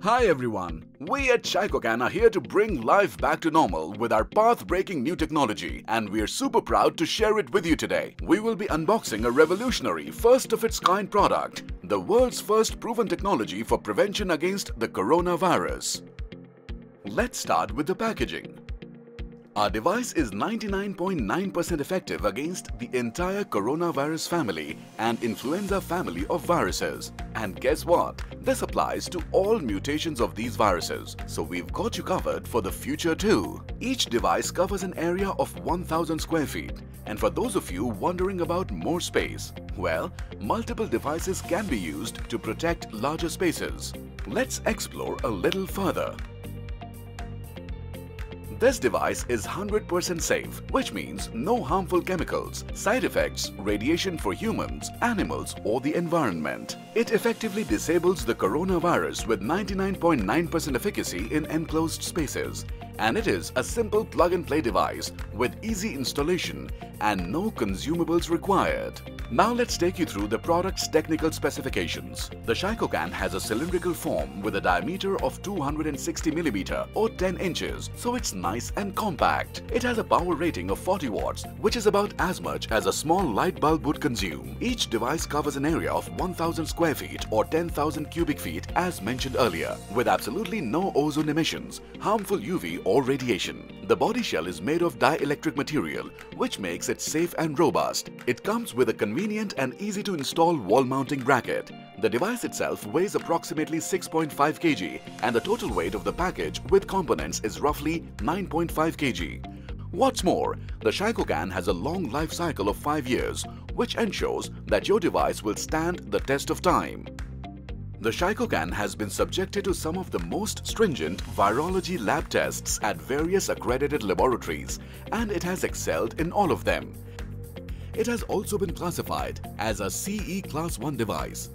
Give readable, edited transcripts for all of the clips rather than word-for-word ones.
Hi everyone, we at Shycocan are here to bring life back to normal with our path-breaking new technology, and we're super proud to share it with you today. We will be unboxing a revolutionary, first-of-its-kind product, the world's first proven technology for prevention against the coronavirus. Let's start with the packaging. Our device is 99.9% effective against the entire coronavirus family and influenza family of viruses. And guess what? This applies to all mutations of these viruses. So we've got you covered for the future too. Each device covers an area of 1000 square feet. And for those of you wondering about more space, well, multiple devices can be used to protect larger spaces. Let's explore a little further. This device is 100% safe, which means no harmful chemicals, side effects, radiation for humans, animals or the environment. It effectively disables the coronavirus with 99.9% efficacy in enclosed spaces. And it is a simple plug-and-play device with easy installation and no consumables required. Now let's take you through the product's technical specifications. The Shycocan has a cylindrical form with a diameter of 260 mm or 10 inches, so it's nice and compact. It has a power rating of 40 watts, which is about as much as a small light bulb would consume. Each device covers an area of 1000 square feet or 10,000 cubic feet as mentioned earlier, with absolutely no ozone emissions, harmful UV or radiation. The body shell is made of dielectric material, which makes it safe and robust. It comes with a convenient and easy to install wall mounting bracket. The device itself weighs approximately 6.5 kg and the total weight of the package with components is roughly 9.5 kg. What's more, the Shycocan has a long life cycle of 5 years, which ensures that your device will stand the test of time. The Shycocan has been subjected to some of the most stringent virology lab tests at various accredited laboratories, and it has excelled in all of them. It has also been classified as a CE Class 1 device,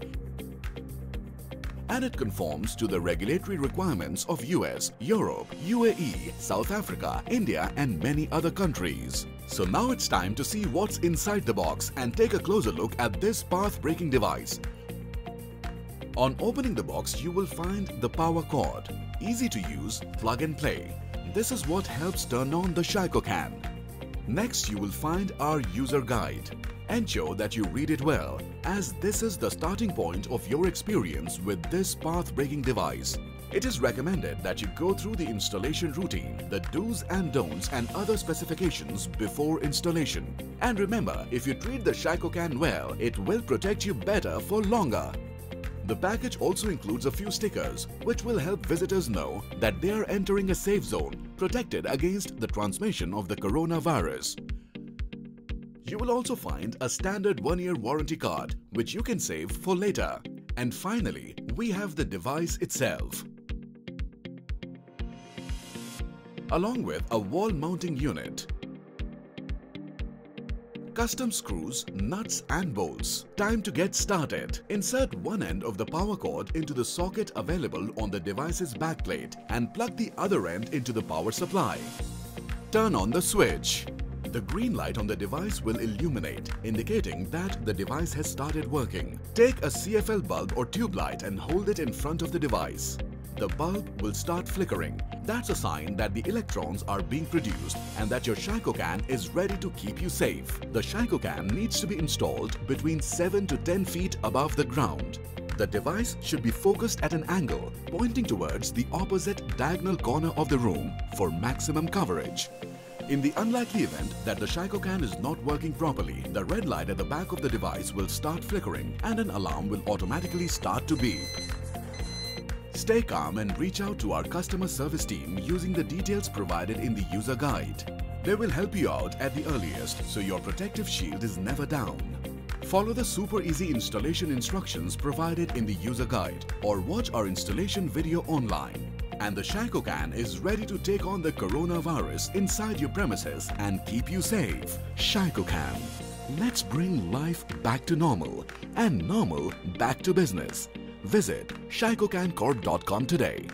and it conforms to the regulatory requirements of US, Europe, UAE, South Africa, India and many other countries. So now it's time to see what's inside the box and take a closer look at this path-breaking device. On opening the box, you will find the power cord. Easy to use, plug and play. This is what helps turn on the Shycocan. Next, you will find our user guide. Ensure that you read it well, as this is the starting point of your experience with this path-breaking device. It is recommended that you go through the installation routine, the do's and don'ts and other specifications before installation. And remember, if you treat the Shycocan well, it will protect you better for longer. The package also includes a few stickers, which will help visitors know that they are entering a safe zone, protected against the transmission of the coronavirus. You will also find a standard 1-year warranty card, which you can save for later. And finally, we have the device itself, along with a wall mounting unit, custom screws, nuts and bolts. Time to get started. Insert one end of the power cord into the socket available on the device's backplate and plug the other end into the power supply. Turn on the switch. The green light on the device will illuminate, indicating that the device has started working. Take a CFL bulb or tube light and hold it in front of the device. The bulb will start flickering. That's a sign that the electrons are being produced and that your Shycocan is ready to keep you safe. The Shycocan needs to be installed between 7 to 10 feet above the ground. The device should be focused at an angle, pointing towards the opposite diagonal corner of the room for maximum coverage. In the unlikely event that the Shycocan is not working properly, the red light at the back of the device will start flickering and an alarm will automatically start to beep. Stay calm and reach out to our customer service team using the details provided in the user guide. They will help you out at the earliest, so your protective shield is never down. Follow the super easy installation instructions provided in the user guide or watch our installation video online. And the Shycocan is ready to take on the coronavirus inside your premises and keep you safe. Shycocan. Let's bring life back to normal and normal back to business. Visit Shycocancorp.com today.